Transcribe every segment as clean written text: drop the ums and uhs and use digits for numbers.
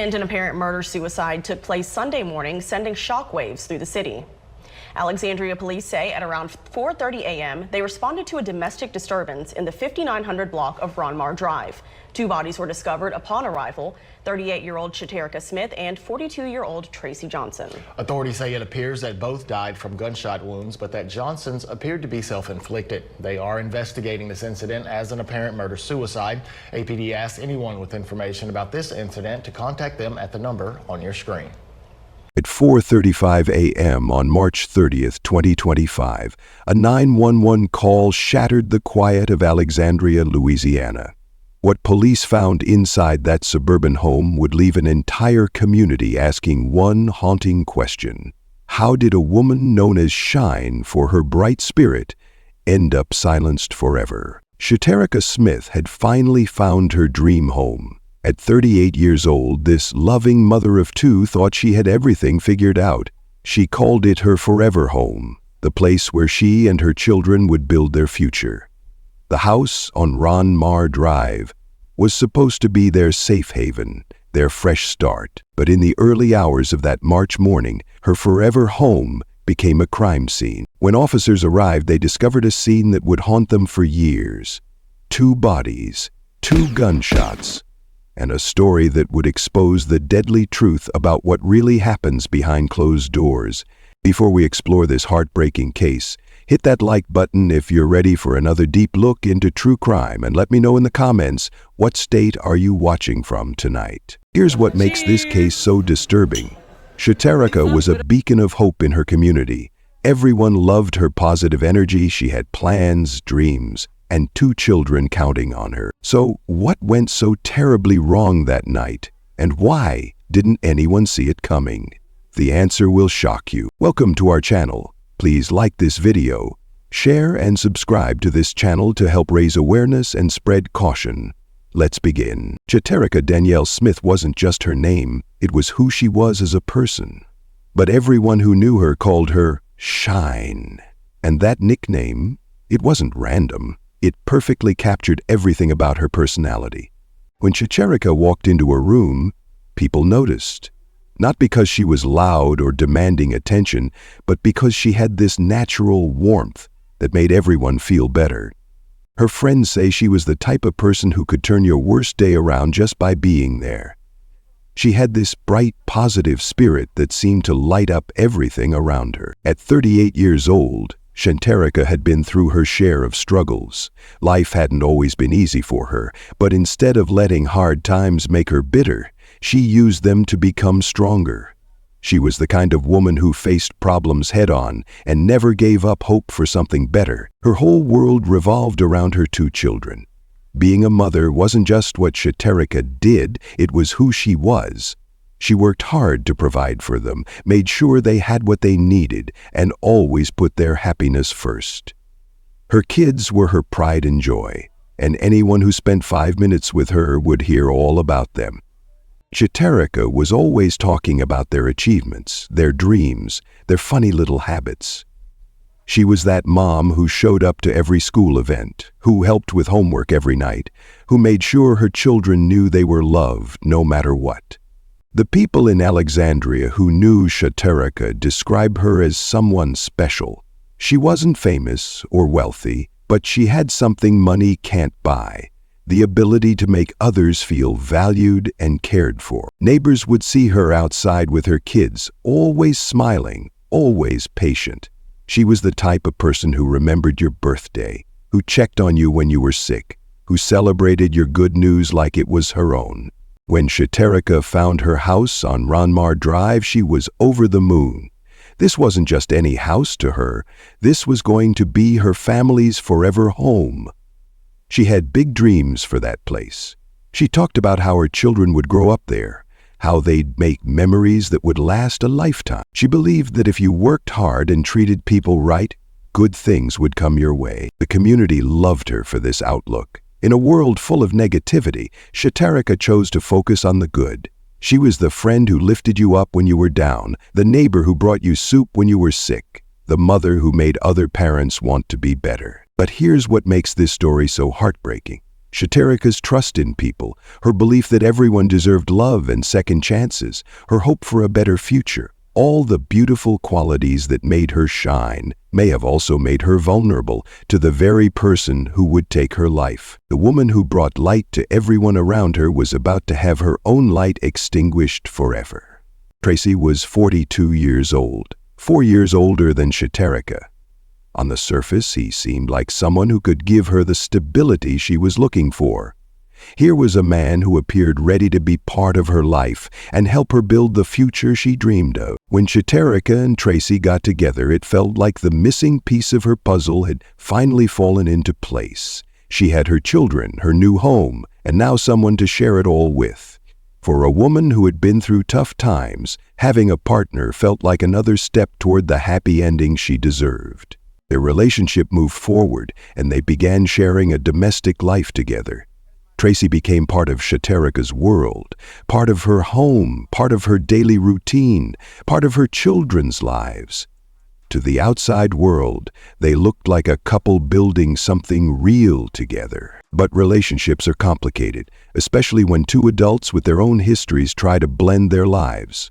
And an apparent murder-suicide took place Sunday morning, sending shockwaves through the city. Alexandria police say at around 4:30 a.m. they responded to a domestic disturbance in the 5900 block of Ronmar Drive. Two bodies were discovered upon arrival: 38-year-old Chhaterica Smith and 42-year-old Tracy Johnson. Authorities say it appears that both died from gunshot wounds, but that Johnson's appeared to be self-inflicted. They are investigating this incident as an apparent murder-suicide. APD asked anyone with information about this incident to contact them at the number on your screen. At 4:35 a.m. on March 30th, 2025, a 911 call shattered the quiet of Alexandria, Louisiana. What police found inside that suburban home would leave an entire community asking one haunting question. How did a woman known as Shine for her bright spirit end up silenced forever? Shaterrica Smith had finally found her dream home. At 38 years old, this loving mother of two thought she had everything figured out. She called it her forever home, the place where she and her children would build their future. The house on Ronmar Drive was supposed to be their safe haven, their fresh start. But in the early hours of that March morning, her forever home became a crime scene. When officers arrived, they discovered a scene that would haunt them for years. Two bodies, two gunshots, and a story that would expose the deadly truth about what really happens behind closed doors. Before we explore this heartbreaking case, hit that like button if you're ready for another deep look into true crime, and let me know in the comments, what state are you watching from tonight? Here's what makes this case so disturbing. Chhaterica was a beacon of hope in her community. Everyone loved her positive energy. She had plans, dreams, and two children counting on her. So what went so terribly wrong that night? And why didn't anyone see it coming? The answer will shock you. Welcome to our channel. Please like this video, share and subscribe to this channel to help raise awareness and spread caution. Let's begin. Chhaterica Danielle Smith wasn't just her name, it was who she was as a person. But everyone who knew her called her Shine. And that nickname, it wasn't random. It perfectly captured everything about her personality. When Chhaterica walked into a room, people noticed. Not because she was loud or demanding attention, but because she had this natural warmth that made everyone feel better. Her friends say she was the type of person who could turn your worst day around just by being there. She had this bright, positive spirit that seemed to light up everything around her. At 38 years old, Chhaterica had been through her share of struggles. Life hadn't always been easy for her, but instead of letting hard times make her bitter, she used them to become stronger. She was the kind of woman who faced problems head-on and never gave up hope for something better. Her whole world revolved around her two children. Being a mother wasn't just what Chhaterica did, it was who she was. She worked hard to provide for them, made sure they had what they needed, and always put their happiness first. Her kids were her pride and joy, and anyone who spent 5 minutes with her would hear all about them. Chhaterica was always talking about their achievements, their dreams, their funny little habits. She was that mom who showed up to every school event, who helped with homework every night, who made sure her children knew they were loved no matter what. The people in Alexandria who knew Chhaterica describe her as someone special. She wasn't famous or wealthy, but she had something money can't buy: the ability to make others feel valued and cared for. Neighbors would see her outside with her kids, always smiling, always patient. She was the type of person who remembered your birthday, who checked on you when you were sick, who celebrated your good news like it was her own. When Chhaterica found her house on Ronmar Drive, she was over the moon. This wasn't just any house to her. This was going to be her family's forever home. She had big dreams for that place. She talked about how her children would grow up there, how they'd make memories that would last a lifetime. She believed that if you worked hard and treated people right, good things would come your way. The community loved her for this outlook. In a world full of negativity, Chhaterica chose to focus on the good. She was the friend who lifted you up when you were down, the neighbor who brought you soup when you were sick, the mother who made other parents want to be better. But here's what makes this story so heartbreaking. Chhaterica's trust in people, her belief that everyone deserved love and second chances, her hope for a better future, all the beautiful qualities that made her shine may have also made her vulnerable to the very person who would take her life. The woman who brought light to everyone around her was about to have her own light extinguished forever. Tracy was 42 years old, 4 years older than Shaterrica. On the surface, he seemed like someone who could give her the stability she was looking for. Here was a man who appeared ready to be part of her life and help her build the future she dreamed of. When Chhaterica and Tracy got together, it felt like the missing piece of her puzzle had finally fallen into place. She had her children, her new home, and now someone to share it all with. For a woman who had been through tough times, having a partner felt like another step toward the happy ending she deserved. Their relationship moved forward, and they began sharing a domestic life together. Tracy became part of Shaterrica's world, part of her home, part of her daily routine, part of her children's lives. To the outside world, they looked like a couple building something real together. But relationships are complicated, especially when two adults with their own histories try to blend their lives.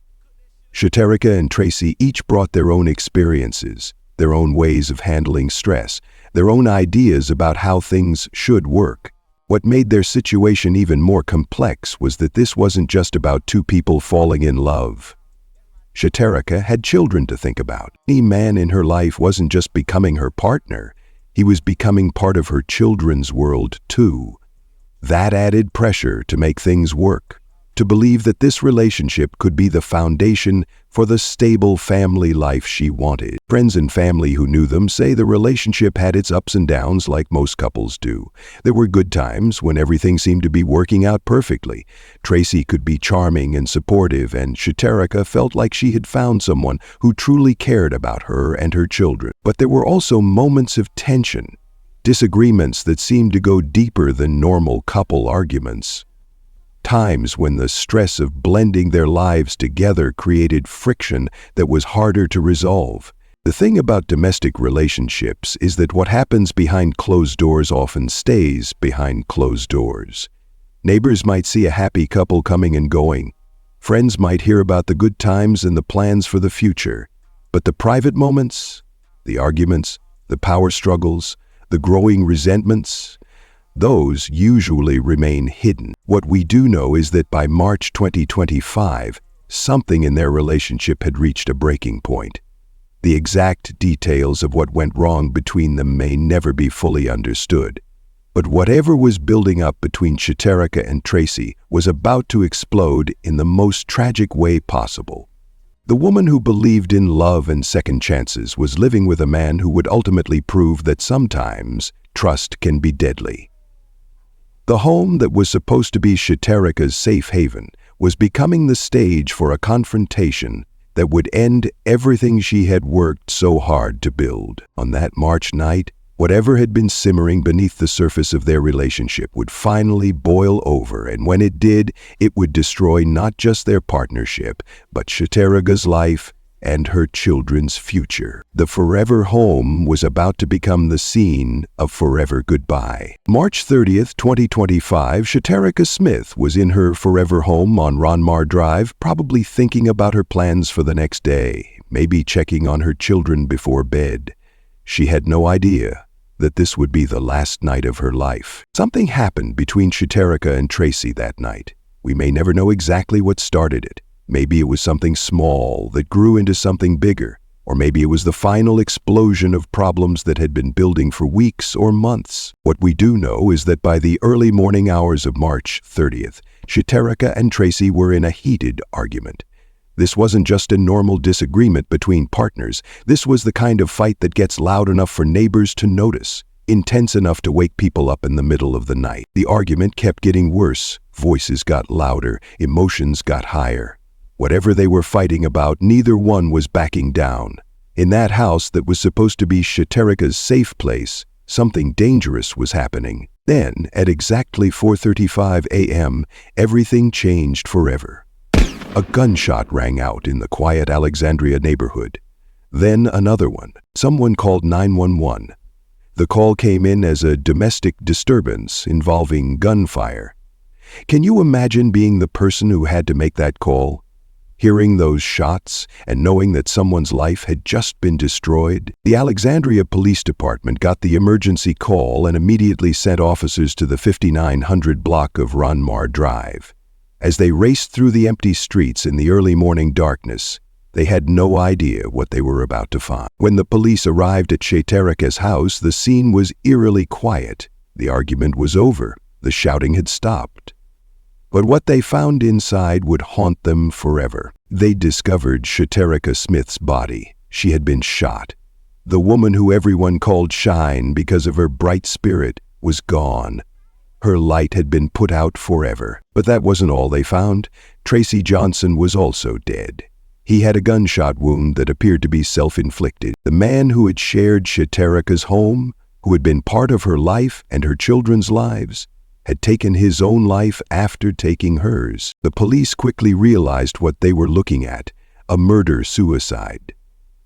Shaterrica and Tracy each brought their own experiences, their own ways of handling stress, their own ideas about how things should work. What made their situation even more complex was that this wasn't just about two people falling in love. Shaterrica had children to think about. Any man in her life wasn't just becoming her partner, he was becoming part of her children's world too. That added pressure to make things work, to believe that this relationship could be the foundation for the stable family life she wanted. Friends and family who knew them say the relationship had its ups and downs like most couples do. There were good times when everything seemed to be working out perfectly. Tracy could be charming and supportive, and Chhaterica felt like she had found someone who truly cared about her and her children. But there were also moments of tension, disagreements that seemed to go deeper than normal couple arguments. Times when the stress of blending their lives together created friction that was harder to resolve. The thing about domestic relationships is that what happens behind closed doors often stays behind closed doors. Neighbors might see a happy couple coming and going. Friends might hear about the good times and the plans for the future. But the private moments, the arguments, the power struggles, the growing resentments, those usually remain hidden. What we do know is that by March 2025, something in their relationship had reached a breaking point. The exact details of what went wrong between them may never be fully understood. But whatever was building up between Chhaterica and Tracy was about to explode in the most tragic way possible. The woman who believed in love and second chances was living with a man who would ultimately prove that sometimes trust can be deadly. The home that was supposed to be Chhaterica's safe haven was becoming the stage for a confrontation that would end everything she had worked so hard to build. On that March night, whatever had been simmering beneath the surface of their relationship would finally boil over, and when it did, it would destroy not just their partnership, but Chhaterica's life and her children's future. The forever home was about to become the scene of forever goodbye. March 30th, 2025, Chhaterica Smith was in her forever home on Ronmar Drive, probably thinking about her plans for the next day, maybe checking on her children before bed. She had no idea that this would be the last night of her life. Something happened between Chhaterica and Tracy that night. We may never know exactly what started it. Maybe it was something small that grew into something bigger, or maybe it was the final explosion of problems that had been building for weeks or months. What we do know is that by the early morning hours of March 30th, Chhaterica and Tracy were in a heated argument. This wasn't just a normal disagreement between partners. This was the kind of fight that gets loud enough for neighbors to notice, intense enough to wake people up in the middle of the night. The argument kept getting worse. Voices got louder, emotions got higher. Whatever they were fighting about, neither one was backing down. In that house that was supposed to be Chhaterica's safe place, something dangerous was happening. Then, at exactly 4:35 a.m., everything changed forever. A gunshot rang out in the quiet Alexandria neighborhood. Then another one. Someone called 911. The call came in as a domestic disturbance involving gunfire. Can you imagine being the person who had to make that call? Hearing those shots and knowing that someone's life had just been destroyed? The Alexandria Police Department got the emergency call and immediately sent officers to the 5900 block of Ronmar Drive. As they raced through the empty streets in the early morning darkness, they had no idea what they were about to find. When the police arrived at Shaterrica's house, the scene was eerily quiet. The argument was over. The shouting had stopped. But what they found inside would haunt them forever. They discovered Chhaterica Smith's body. She had been shot. The woman who everyone called Shine because of her bright spirit was gone. Her light had been put out forever. But that wasn't all they found. Tracy Johnson was also dead. He had a gunshot wound that appeared to be self-inflicted. The man who had shared Chhaterica's home, who had been part of her life and her children's lives, had taken his own life after taking hers. The police quickly realized what they were looking at, a murder-suicide.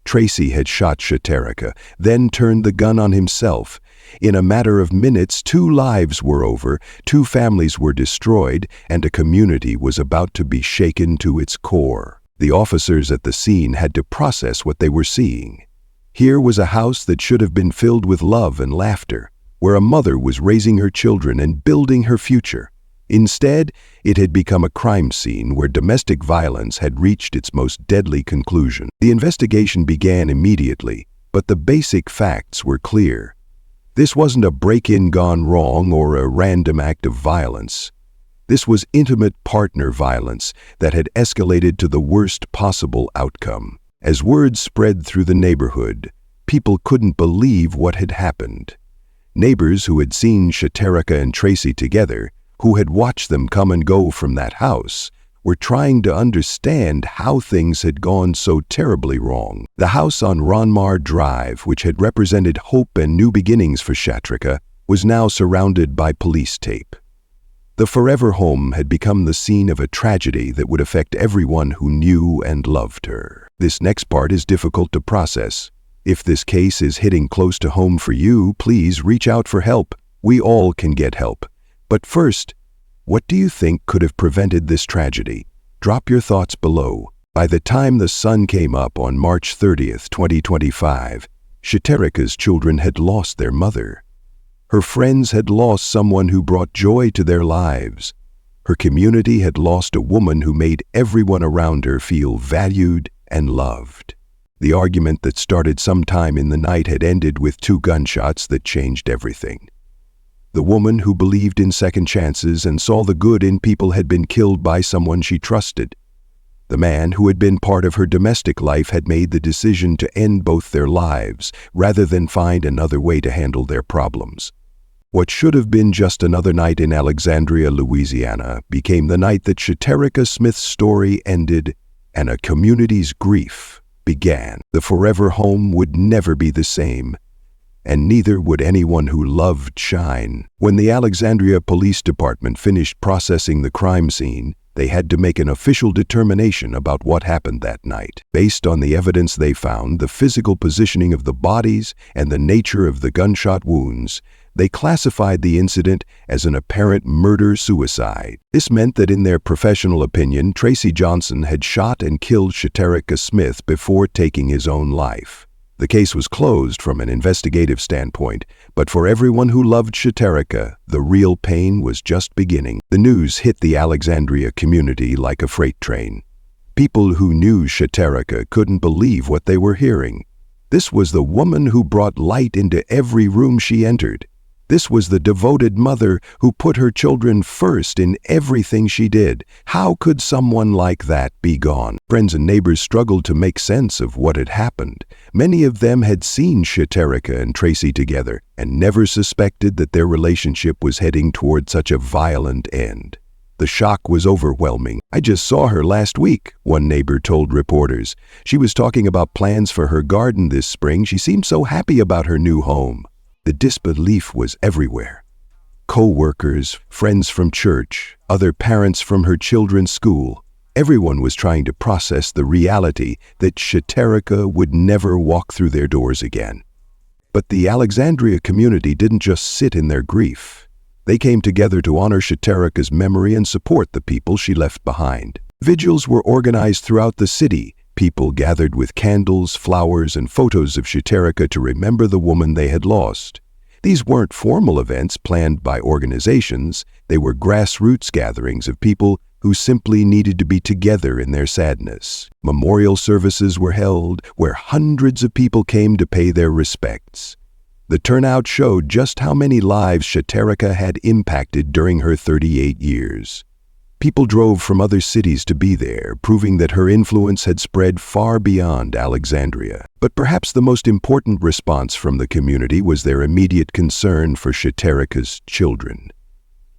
Tracy had shot Chhaterica, then turned the gun on himself. In a matter of minutes, 2 lives were over, 2 families were destroyed, and a community was about to be shaken to its core. The officers at the scene had to process what they were seeing. Here was a house that should have been filled with love and laughter, where a mother was raising her children and building her future. Instead, it had become a crime scene where domestic violence had reached its most deadly conclusion. The investigation began immediately, but the basic facts were clear. This wasn't a break-in gone wrong or a random act of violence. This was intimate partner violence that had escalated to the worst possible outcome. As word spread through the neighborhood, people couldn't believe what had happened. Neighbors who had seen Chhaterica and Tracy together, who had watched them come and go from that house, were trying to understand how things had gone so terribly wrong. The house on Ronmar Drive, which had represented hope and new beginnings for Chhaterica, was now surrounded by police tape. The forever home had become the scene of a tragedy that would affect everyone who knew and loved her. This next part is difficult to process. If this case is hitting close to home for you, please reach out for help. We all can get help. But first, what do you think could have prevented this tragedy? Drop your thoughts below. By the time the sun came up on March 30th, 2025, Chhaterica's children had lost their mother. Her friends had lost someone who brought joy to their lives. Her community had lost a woman who made everyone around her feel valued and loved. The argument that started sometime in the night had ended with 2 gunshots that changed everything. The woman who believed in second chances and saw the good in people had been killed by someone she trusted. The man who had been part of her domestic life had made the decision to end both their lives rather than find another way to handle their problems. What should have been just another night in Alexandria, Louisiana, became the night that Chhaterica Smith's story ended and a community's grief began. The forever home would never be the same, and neither would anyone who loved Shine. When the Alexandria Police Department finished processing the crime scene, they had to make an official determination about what happened that night. Based on the evidence they found, the physical positioning of the bodies, and the nature of the gunshot wounds, they classified the incident as an apparent murder-suicide. This meant that in their professional opinion, Tracy Johnson had shot and killed Chhaterica Smith before taking his own life. The case was closed from an investigative standpoint, but for everyone who loved Chhaterica, the real pain was just beginning. The news hit the Alexandria community like a freight train. People who knew Chhaterica couldn't believe what they were hearing. This was the woman who brought light into every room she entered. This was the devoted mother who put her children first in everything she did. How could someone like that be gone? Friends and neighbors struggled to make sense of what had happened. Many of them had seen Chhaterica and Tracy together and never suspected that their relationship was heading toward such a violent end. The shock was overwhelming. "I just saw her last week," one neighbor told reporters. "She was talking about plans for her garden this spring. She seemed so happy about her new home." The disbelief was everywhere. Co-workers, friends from church, other parents from her children's school. Everyone was trying to process the reality that Chhaterica would never walk through their doors again. But the Alexandria community didn't just sit in their grief. They came together to honor Chhaterica's memory and support the people she left behind. Vigils were organized throughout the city. People gathered with candles, flowers, and photos of Shaterrica to remember the woman they had lost. These weren't formal events planned by organizations. They were grassroots gatherings of people who simply needed to be together in their sadness. Memorial services were held where hundreds of people came to pay their respects. The turnout showed just how many lives Chhaterica had impacted during her 38 years. People drove from other cities to be there, proving that her influence had spread far beyond Alexandria. But perhaps the most important response from the community was their immediate concern for Chhaterica's children.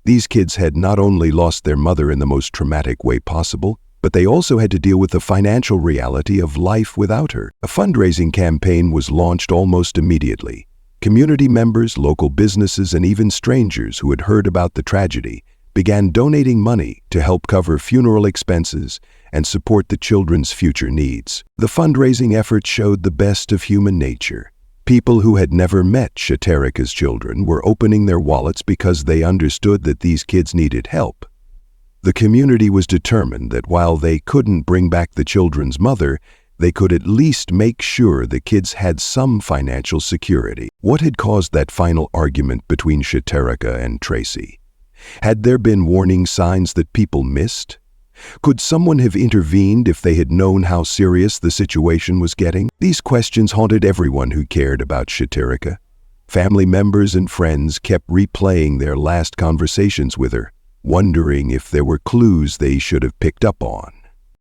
These kids had not only lost their mother in the most traumatic way possible, but they also had to deal with the financial reality of life without her. A fundraising campaign was launched almost immediately. Community members, local businesses, and even strangers who had heard about the tragedy began donating money to help cover funeral expenses and support the children's future needs. The fundraising effort showed the best of human nature. People who had never met Chhaterica's children were opening their wallets because they understood that these kids needed help. The community was determined that while they couldn't bring back the children's mother, they could at least make sure the kids had some financial security. What had caused that final argument between Chhaterica and Tracy? Had there been warning signs that people missed? Could someone have intervened if they had known how serious the situation was getting? These questions haunted everyone who cared about Chhaterica. Family members and friends kept replaying their last conversations with her, wondering if there were clues they should have picked up on.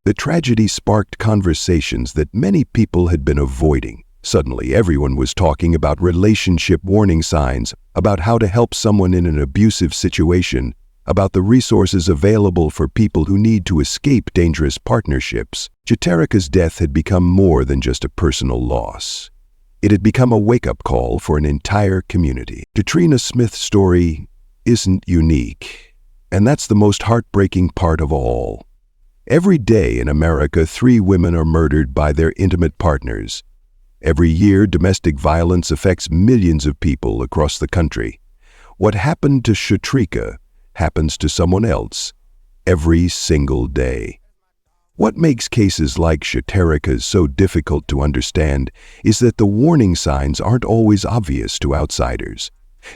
The tragedy sparked conversations that many people had been avoiding. Suddenly, everyone was talking about relationship warning signs, about how to help someone in an abusive situation, about the resources available for people who need to escape dangerous partnerships. Chhaterica's death had become more than just a personal loss. It had become a wake-up call for an entire community. Katrina Smith's story isn't unique, and that's the most heartbreaking part of all. Every day in America, 3 women are murdered by their intimate partners. Every year, domestic violence affects millions of people across the country. What happened to Chhaterica happens to someone else every single day. What makes cases like Chhaterica's so difficult to understand is that the warning signs aren't always obvious to outsiders.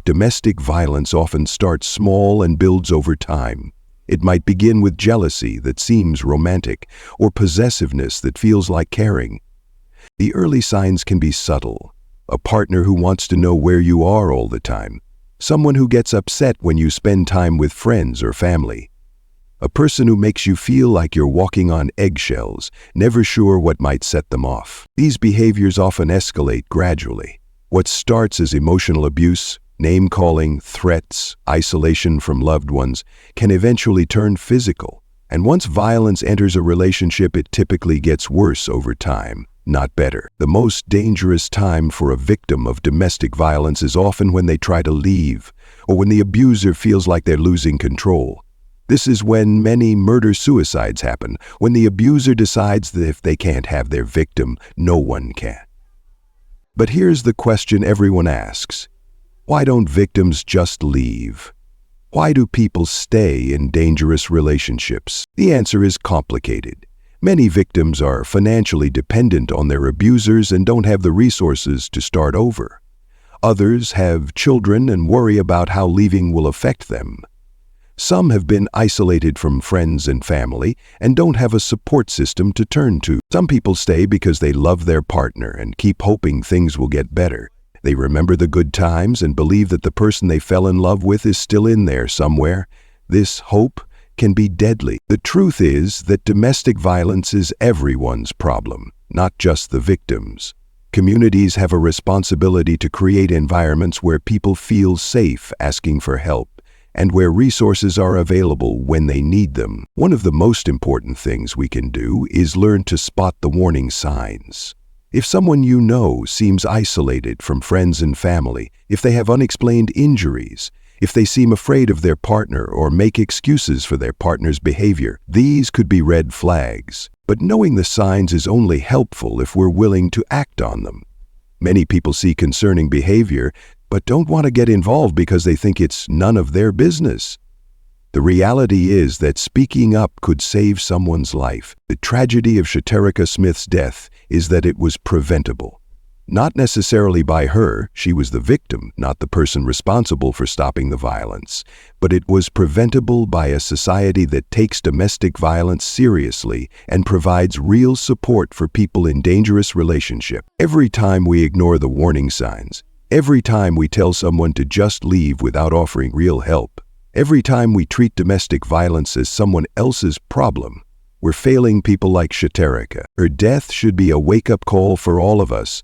Domestic violence often starts small and builds over time. It might begin with jealousy that seems romantic, or possessiveness that feels like caring. The early signs can be subtle. A partner who wants to know where you are all the time. Someone who gets upset when you spend time with friends or family. A person who makes you feel like you're walking on eggshells, never sure what might set them off. These behaviors often escalate gradually. What starts as emotional abuse, name-calling, threats, isolation from loved ones, can eventually turn physical. And once violence enters a relationship, it typically gets worse over time, not better. The most dangerous time for a victim of domestic violence is often when they try to leave, or when the abuser feels like they're losing control. This is when many murder-suicides happen, when the abuser decides that if they can't have their victim, no one can. But here's the question everyone asks. Why don't victims just leave? Why do people stay in dangerous relationships? The answer is complicated. Many victims are financially dependent on their abusers and don't have the resources to start over. Others have children and worry about how leaving will affect them. Some have been isolated from friends and family and don't have a support system to turn to. Some people stay because they love their partner and keep hoping things will get better. They remember the good times and believe that the person they fell in love with is still in there somewhere. This hope can be deadly. The truth is that domestic violence is everyone's problem, not just the victims. Communities have a responsibility to create environments where people feel safe asking for help and where resources are available when they need them. One of the most important things we can do is learn to spot the warning signs. If someone you know seems isolated from friends and family, if they have unexplained injuries, if they seem afraid of their partner or make excuses for their partner's behavior, these could be red flags. But knowing the signs is only helpful if we're willing to act on them. Many people see concerning behavior, but don't want to get involved because they think it's none of their business. The reality is that speaking up could save someone's life. The tragedy of Shaterrica Smith's death is that it was preventable. Not necessarily by her, she was the victim, not the person responsible for stopping the violence, but it was preventable by a society that takes domestic violence seriously and provides real support for people in dangerous relationships. Every time we ignore the warning signs, every time we tell someone to just leave without offering real help, every time we treat domestic violence as someone else's problem, we're failing people like Shaterrica. Her death should be a wake-up call for all of us.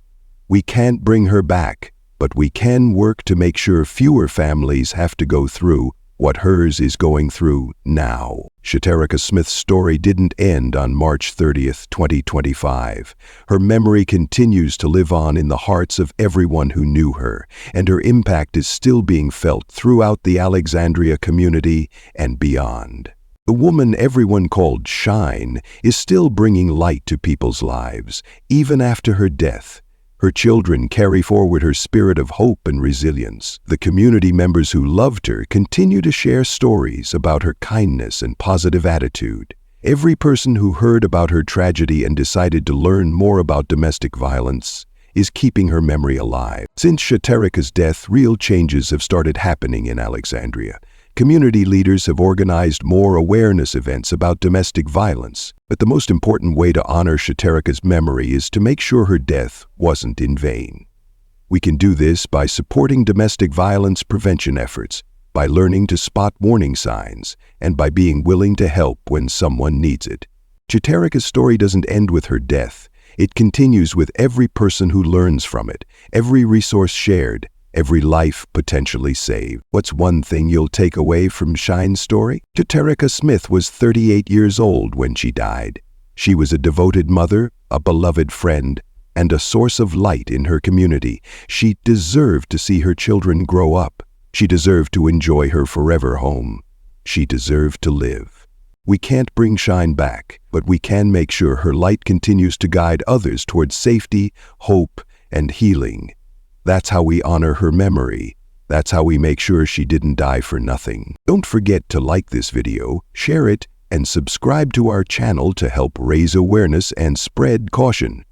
We can't bring her back, but we can work to make sure fewer families have to go through what hers is going through now. Shaterrica Smith's story didn't end on March 30th, 2025. Her memory continues to live on in the hearts of everyone who knew her, and her impact is still being felt throughout the Alexandria community and beyond. The woman everyone called Shine is still bringing light to people's lives, even after her death. Her children carry forward her spirit of hope and resilience. The community members who loved her continue to share stories about her kindness and positive attitude. Every person who heard about her tragedy and decided to learn more about domestic violence is keeping her memory alive. Since Shaterrica's death, real changes have started happening in Alexandria. Community leaders have organized more awareness events about domestic violence, but the most important way to honor Shaterrica's memory is to make sure her death wasn't in vain. We can do this by supporting domestic violence prevention efforts, by learning to spot warning signs, and by being willing to help when someone needs it. Chhaterica's story doesn't end with her death. It continues with every person who learns from it, every resource shared, every life potentially saved. What's one thing you'll take away from Shine's story? Chhaterica Smith was 38 years old when she died. She was a devoted mother, a beloved friend, and a source of light in her community. She deserved to see her children grow up. She deserved to enjoy her forever home. She deserved to live. We can't bring Shine back, but we can make sure her light continues to guide others towards safety, hope, and healing. That's how we honor her memory. That's how we make sure she didn't die for nothing. Don't forget to like this video, share it, and subscribe to our channel to help raise awareness and spread caution.